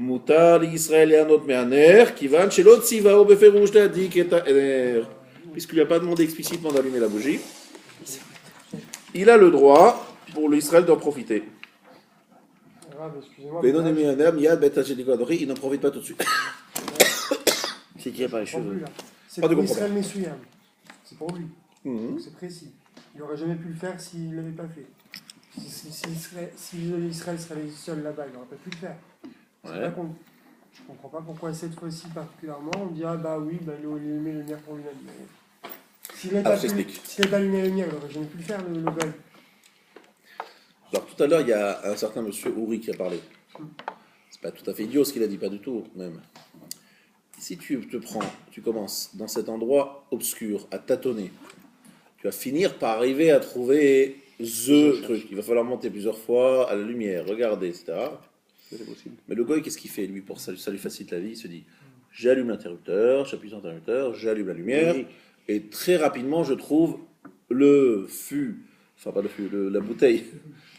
Mutar Israël et un autre me'aner, qui va chez l'autre s'ivao beferouj d'adik et ta'er. Puisqu'il lui a pas demandé explicitement d'allumer la bougie, il a le droit pour l'Israël d'en profiter. Excusez-moi. Mais non, il n'en profite pas tout de suite. C'est tiré par les cheveux. C'est Pas de pour comprendre. Israël Messouyam. C'est pour lui. Donc c'est précis. Il n'aurait jamais pu le faire s'il ne l'avait pas fait. Si Israël serait seul là-bas, il n'aurait pas pu le faire. Je ne comprends pas pourquoi cette fois-ci particulièrement, on dit ah bah oui, bah, il met le lumière pour lui-même. S'il n'avait pas allumé la lumière, il n'aurait jamais pu le faire, le goal. Alors tout à l'heure, il y a un certain monsieur Ouri qui a parlé. C'est pas tout à fait idiot ce qu'il a dit, pas du tout même. Si tu commences dans cet endroit obscur, à tâtonner, tu vas finir par arriver à trouver the truc. Il va falloir monter plusieurs fois à la lumière, regarder, etc. C'est possible. Mais le goy, qu'est-ce qu'il fait, lui, pour ça lui facilite la vie? Il se dit, j'allume l'interrupteur, j'appuie sur l'interrupteur, j'allume la lumière, et très rapidement, je trouve le fût, enfin pas le fût, la bouteille.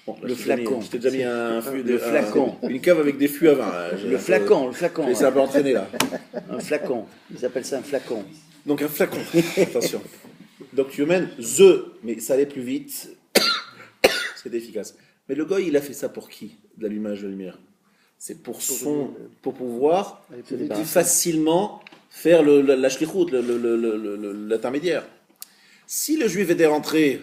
Bon, le flacon. Je t'ai déjà mis un fût, le flacon. Une cave avec des fûts à vin. Là. Le flacon. C'est un peu entraîné là. Un flacon. Ils appellent ça un flacon. Donc un flacon. Attention. Donc tu mènes mais ça allait plus vite. C'est efficace. Mais le goy, il a fait ça pour qui? De l'allumage de lumière. C'est pour pouvoir plus facilement faire la shlichut, l'intermédiaire. Si le juif était rentré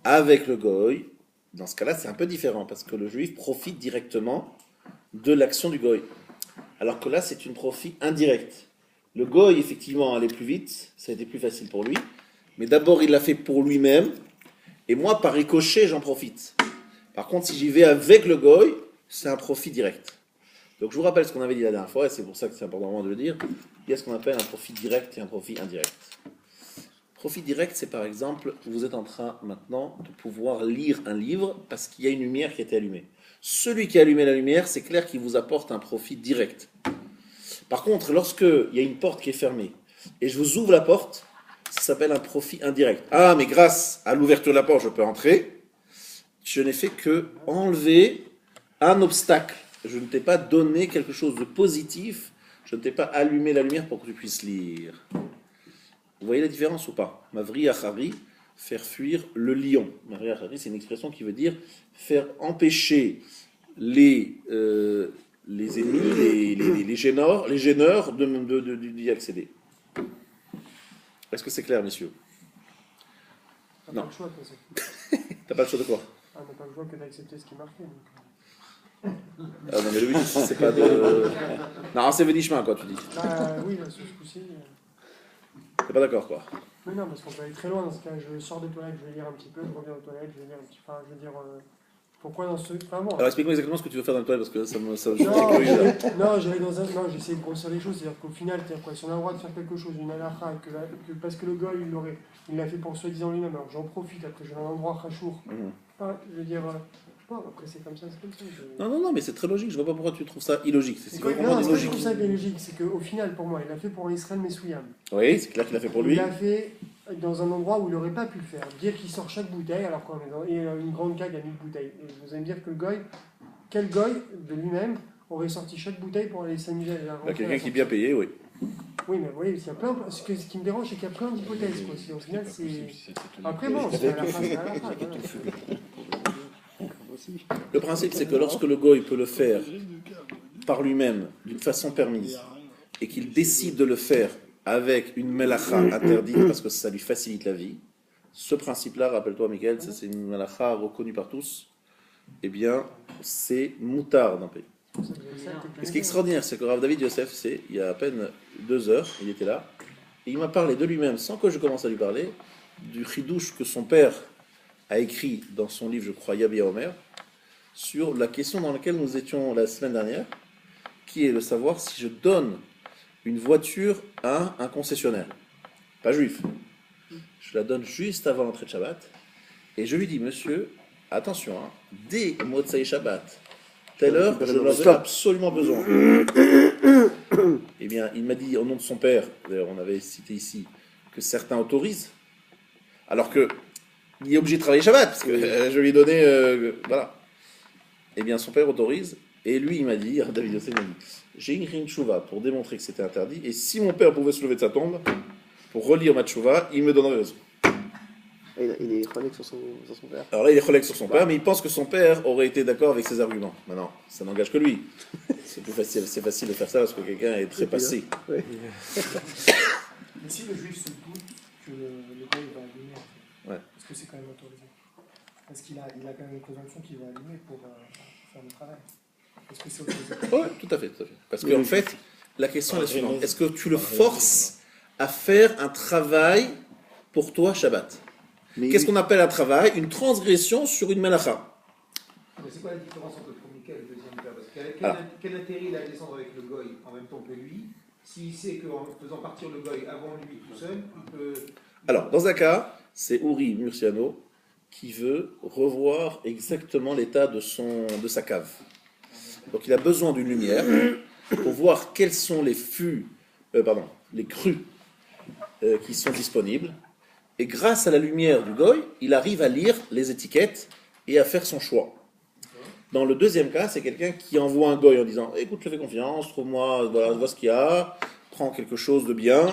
avec le goy, dans ce cas-là, c'est un peu différent, parce que le juif profite directement de l'action du goy. Alors que là, c'est une profit indirecte. Le goy, effectivement, allait plus vite, ça a été plus facile pour lui, mais d'abord, il l'a fait pour lui-même, et moi, par ricochet, j'en profite. Par contre, si j'y vais avec le goy, c'est un profit direct. Donc, je vous rappelle ce qu'on avait dit la dernière fois, et c'est pour ça que c'est important de le dire. Il y a ce qu'on appelle un profit direct et un profit indirect. Profit direct, c'est par exemple, vous êtes en train maintenant de pouvoir lire un livre parce qu'il y a une lumière qui a été allumée. Celui qui a allumé la lumière, c'est clair qu'il vous apporte un profit direct. Par contre, lorsqu'il y a une porte qui est fermée et je vous ouvre la porte, ça s'appelle un profit indirect. Ah, mais grâce à l'ouverture de la porte, je peux entrer. Je n'ai fait que enlever un obstacle. Je ne t'ai pas donné quelque chose de positif. Je ne t'ai pas allumé la lumière pour que tu puisses lire. Vous voyez la différence ou pas? Mavri achari, faire fuir le lion. Mavri achari, c'est une expression qui veut dire faire empêcher les ennemis, les gêneurs d'y accéder. Est-ce que c'est clair, messieurs? T'as pas le choix, toi, T'as pas le choix de quoi? Ah, t'as pas le choix que d'accepter ce qui est marqué. Ah non, mais le but, c'est pas de... Non, c'est Vénishma, quoi, tu dis. Oui, là, sur ce coup-ci... T'es pas d'accord, quoi? Mais non, parce qu'on peut aller très loin dans ce cas. Je sors des toilettes, je vais lire un petit peu, je reviens aux toilettes, je vais lire un petit peu. Enfin, je veux dire, pourquoi dans ce. Enfin, bon. Alors explique-moi exactement ce que tu veux faire dans le toilette, parce que ça me Non, j'allais dans un. Non, j'essaie de grossir les choses, c'est-à-dire qu'au final, quoi, si on a le droit de faire quelque chose, une halakha, parce que le gars, il l'a fait pour soi-disant lui-même, alors j'en profite, après j'ai un endroit rachour. Je veux dire. Bon, après c'est comme ça. Non, mais c'est très logique. Je vois pas pourquoi tu trouves ça illogique. C'est vraiment illogique. Je trouve ça illogique, c'est qu'au final, pour moi, il l'a fait pour Israël Messouyam. Oui, c'est clair qu'il l'a fait pour lui. Il l'a fait dans un endroit où il n'aurait pas pu le faire. Dire qu'il sort chaque bouteille, alors qu'on est dans une grande cage à 1000 bouteilles. Et vous allez me dire que le goy, quel goy de lui-même aurait sorti chaque bouteille pour aller s'amuser à la rentrer. Quelqu'un qui est bien payé, oui. Oui, mais vous voyez, il y a plein, ce qui me dérange, c'est qu'il y a plein d'hypothèses. Au final, c'est. Après, bon, c'est à la fin. Le principe, c'est que lorsque le goy peut le faire par lui-même, d'une façon permise, et qu'il décide de le faire avec une melacha interdite, parce que ça lui facilite la vie, ce principe-là, rappelle-toi, Michael, c'est une melacha reconnue par tous, eh bien, c'est moutard d'un pays. Et ce qui est extraordinaire, c'est que Rav David Yosef, il y a à peine 2 heures, il était là, et il m'a parlé de lui-même, sans que je commence à lui parler, du chidouche que son père a écrit dans son livre, je crois, Yabi Omer, sur la question dans laquelle nous étions la semaine dernière, qui est de savoir si je donne une voiture à un concessionnaire, pas juif. Je la donne juste avant l'entrée de Shabbat, et je lui dis, monsieur, attention, dès Motsai Shabbat, telle heure, je n'en ai absolument besoin. Eh bien, il m'a dit, au nom de son père, d'ailleurs on avait cité ici, que certains autorisent, alors que il est obligé de travailler Shabbat, parce que je lui ai donné... voilà. Eh bien, son père autorise, Et lui, il m'a dit, David Yosef m'a dit, j'ai écrit une tchouva pour démontrer que c'était interdit, et si mon père pouvait se lever de sa tombe, pour relire ma tchouva, il me donnerait raison. Il est chronique sur son père. Alors là, il est collègue sur son père, mais il pense que son père aurait été d'accord avec ses arguments. Maintenant, ça n'engage que lui. C'est facile de faire ça parce que quelqu'un est très passé. Oui. Mais si le juif se doute que le gars il va allumer, en fait, Ouais. est-ce que c'est quand même autorisé? Parce qu'il a quand même une présomption qu'il va allumer pour faire le travail. Est-ce que c'est autorisé? Oui, tout à fait. Parce qu'en fait, la question est la suivante. Est-ce que tu le forces à faire un travail pour toi Shabbat? Qu'est-ce qu'on appelle un travail? Une transgression sur une melacha. Mais c'est quoi la différence entre le premier cas et le deuxième cas? Parce que Alors. quel intérêt il a à descendre avec le goy en même temps que lui, s'il sait qu'en faisant partir le goy avant lui tout seul, il peut... Alors, dans un cas, c'est Uri Murciano qui veut revoir exactement l'état de sa cave. Donc il a besoin d'une lumière pour voir quels sont les les crus qui sont disponibles. Et grâce à la lumière du goy, il arrive à lire les étiquettes et à faire son choix. Dans le deuxième cas, c'est quelqu'un qui envoie un goy en disant « Écoute, je te fais confiance, trouve-moi, vois ce qu'il y a, prends quelque chose de bien. »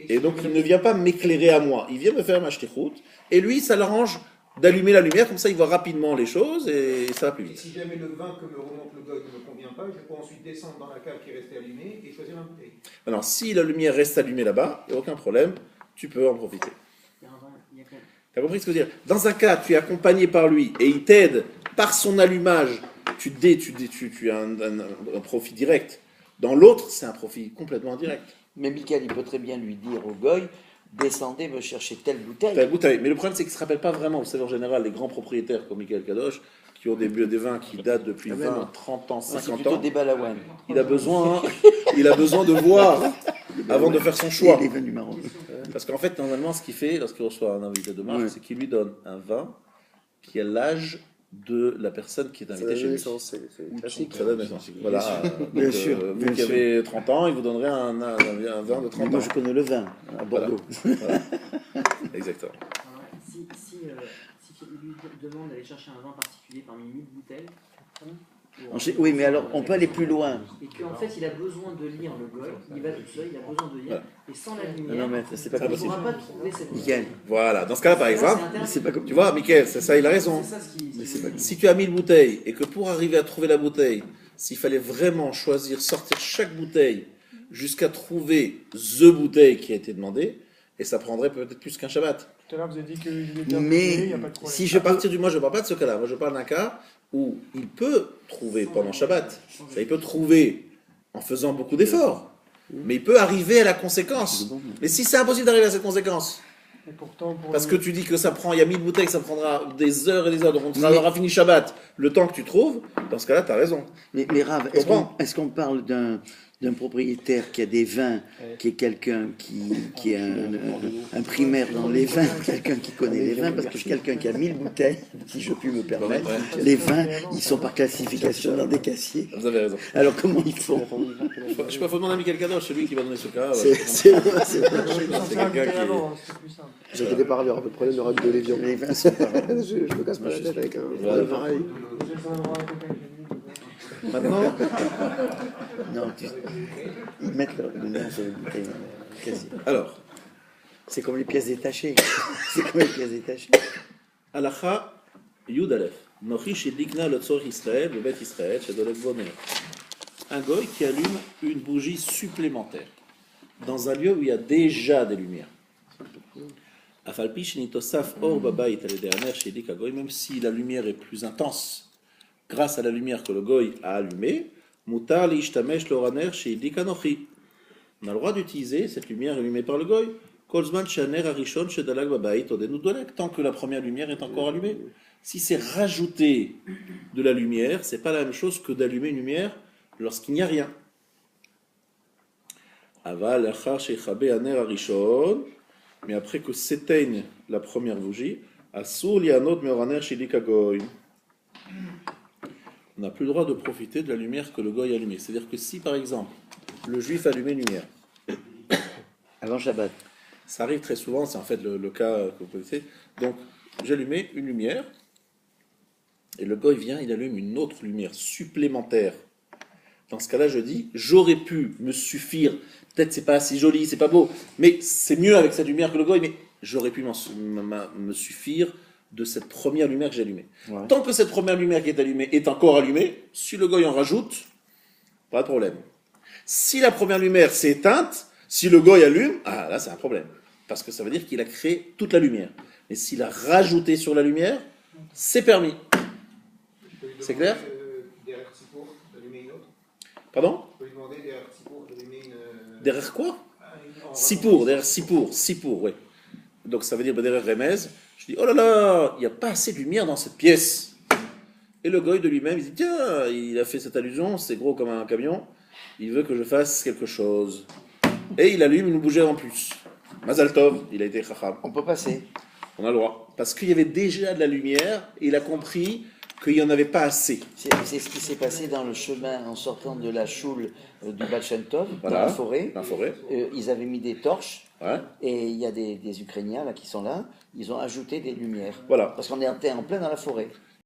Et donc, il ne vient pas m'éclairer à moi, il vient me faire ma shtichut. Et lui, ça l'arrange d'allumer la lumière, comme ça il voit rapidement les choses et ça va plus Et vite. si jamais le vin que me remonte le goy ne me convient pas, je peux ensuite descendre dans la cave qui est restée allumée et choisir ma bouteille. Alors, si la lumière reste allumée là-bas, il n'y a aucun problème, tu peux en profiter. Tu as compris ce que je veux dire? Dans un cas, tu es accompagné par lui et il t'aide par son allumage, tu as un profit direct. Dans l'autre, c'est un profit complètement indirect. Mais Michael, il peut très bien lui dire au goy, descendez me chercher telle bouteille. Telle bouteille. Mais le problème, c'est qu'il ne se rappelle pas vraiment. Vous savez, en général, les grands propriétaires comme Michael Kadosh, qui ont des vins qui datent depuis 20, 30 ans, C'est 50 plutôt ans, des balawans. il a besoin de voir avant de faire son choix. Les vins du Maroc. Parce qu'en fait, normalement, ce qu'il fait lorsqu'il reçoit un invité de marque, Ouais. c'est qu'il lui donne un vin qui a l'âge de la personne qui est Ça invitée donne chez lui. naissance, c'est classique. Ça donne naissance. Voilà. Bien Donc, sûr, vous bien qui sûr. avez 30 ans, il vous donnerait un vin de 30 Moi, ans. je connais le vin, à Bordeaux. Voilà. Exactement. Alors, si il lui demande d'aller chercher un vin particulier parmi 1000 bouteilles, Oui, mais alors, on peut aller plus loin. et qu'en fait il a besoin de lire le goy, il va tout seul, il a besoin de lire, Voilà. et sans la Non, lumière, non, mais c'est pas il ne possible. pourra pas trouver cette Michael, Voilà. Dans ce cas-là, par exemple, c'est pas comme tu vois, Michael, c'est ça, il a raison. C'est ça ce qui. Mais c'est pas Si tu as 1000 bouteilles et que pour arriver à trouver la bouteille, s'il fallait vraiment sortir chaque bouteille jusqu'à trouver the bouteille qui a été demandée, et ça prendrait peut-être plus qu'un Shabbat. Tout à l'heure, vous avez dit qu'il est bien Mais il n'y a pas de problème. si je À partir du moi, je ne parle pas de ce cas-là. Moi, je parle d'un cas où il peut trouver pendant Shabbat. Ça, il peut trouver en faisant beaucoup d'efforts. Mais il peut arriver à la conséquence. Mais si c'est impossible d'arriver à cette conséquence, Et pourtant, pour parce le- que tu dis que ça prend, il y a 1000 bouteilles, ça prendra des heures et des heures, donc on aura fini Shabbat, le temps que tu trouves, dans ce cas-là, tu as raison. Mais Rav, Comprends. est-ce qu'on parle d'un propriétaire qui a des vins, qui est quelqu'un qui est un primaire dans les vins, quelqu'un qui connaît les vins, parce que quelqu'un qui a 1000 bouteilles, si je puis me permettre, Ouais. les vins, ils sont par classification dans des cassiers. Vous avez raison. Alors comment ils font? Je sais pas, faut demander à Michael Kadosh, c'est lui qui va donner ce cas. C'est C'est vrai. C'est quelqu'un invité qui- avant, c'est plus simple. J'ai des départ, il y aura pas de problème, il y aura de l'évian. Les vins sont pas... Je me casse pas la tête avec un Voilà. pareil. J'ai besoin de voir un copain qui est venu. Maintenant, Non, ils mettent le nom sur les bouteilles. Casier. alors, C'est comme les pièces détachées. C'est comme les pièces détachées. Halacha Yud Aleph. Nochi shedikna letzorich Israël, le beth Israël, shedolek voner. Un goy qui allume une bougie supplémentaire dans un lieu où il y a déjà des lumières. Afalpi shenitosaf or babayit alede haner shedik hagoy, même si la lumière est plus intense, grâce à la lumière que le goy a allumée, mutar lishtamesh loraner shedik anochi. On a le droit d'utiliser cette lumière allumée par le goy, kolzman shaner arishon shedalag babayit odenu dolek, tant que la première lumière est encore allumée. Si c'est rajouter de la lumière, c'est pas la même chose que d'allumer une lumière lorsqu'il n'y a rien. Aval achar shechabe haner arishon, mais après que s'éteigne la première bougie, asur lianot meoraner shedik hagoy. On n'a plus le droit de profiter de la lumière que le goy a allumée. C'est-à-dire que si, par exemple, le juif allumait une lumière, Avant Shabbat. ça arrive très souvent, c'est en fait le cas que vous connaissez. Donc, j'allumais une lumière, et le goy vient, il allume une autre lumière supplémentaire. Dans ce cas-là, je dis, j'aurais pu me suffire, peut-être c'est pas assez joli, c'est pas beau, mais c'est mieux avec cette lumière que le goy, mais j'aurais pu me suffire de cette première lumière que j'ai allumée. Ouais. Tant que cette première lumière qui est allumée est encore allumée, si le goy en rajoute, pas de problème. Si la première lumière s'est éteinte, si le goy allume, ah là c'est un problème. Parce que ça veut dire qu'il a créé toute la lumière. Mais s'il a rajouté sur la lumière, c'est permis. C'est clair? Derrière Sipour, d'allumer une autre. Pardon? Je peux lui demander derrière Sipour d'allumer une. Derrière quoi? en- Sipour, derrière Sipour, oui. Donc ça veut dire derrière Remez. Je dis, oh là là, il n'y a pas assez de lumière dans cette pièce. Et le goy de lui-même, il dit, tiens, il a fait cette allusion, c'est gros comme un camion, il veut que je fasse quelque chose. Et il allume une bougie en plus. Mazal Tov, il a été chacham. On peut passer. On a le droit. Parce qu'il y avait déjà de la lumière, et il a compris qu'il n'y en avait pas assez. C'est ce qui s'est passé dans le chemin en sortant de la choule du Baal Shem Tov, Voilà. dans la forêt. Dans la forêt. Ils avaient mis des torches, Ouais. et il y a des Ukrainiens là, qui sont là, ils ont ajouté des lumières. Voilà. Parce qu'on était en plein dans la forêt.